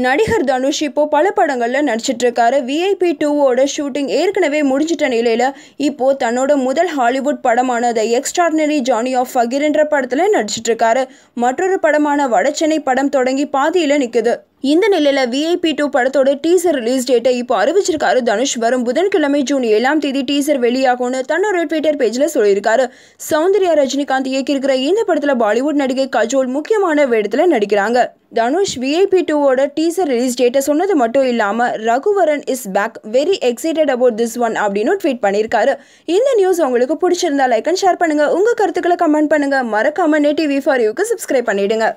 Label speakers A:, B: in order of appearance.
A: நடிகர் தனுஷ் இப்போ பல படங்கள்ல நடிச்சிட்டு இருக்காரு. VIP 2ஓட ஷூட்டிங் ஏற்கனவே முடிஞ்சிட்ட நிலையில இப்போ தன்னோட முதல் ஹாலிவுட் படமான த எக்ஸ்ட்ராடினரி ஜர்னி ஆஃப் ஃபகீர் என்ற படத்துல நடிச்சிட்டு இருக்காரு. மற்றொரு படமான வடசென்னை படம் தொடங்கி பாதியில நிக்குது. இந்த நிலையில VIP 2 படத்தோட டீசர் ரிலீஸ் டேட்டை இப்போ அறிவிச்சிருக்காரு தனுஷ். வரும் புதன்கிழமை ஜூன் 7ஆம் தேதி டீசர் வெளியாகும்னு தன்னோட ட்விட்டர் பேஜ்ல சொல்லியிருக்காரு. சௌந்தர்யா ரஜினிகாந்த் இயக்கியிருக்கிற இந்த படத்துல பாலிவுட் நடிகை கஜோல் முக்கியமான வேடத்துல நடிக்கிறாங்க. தனுஷ் VIP 2ஓட டீசர் ரிலீஸ் டேட்டை சொன்னது மட்டும் இல்லாம Raghuvaran is back, very excited about this one அப்படின்னு ட்வீட் பண்ணியிருக்காரு. இந்த நியூஸ் உங்களுக்கு பிடிச்சிருந்தா லைக் அண்ட் ஷேர் பண்ணுங்க. உங்க கருத்துக்களை கமெண்ட் பண்ணுங்க. மறக்காம NET TV4U சப்ஸ்கிரைப் பண்ணிடுங்க.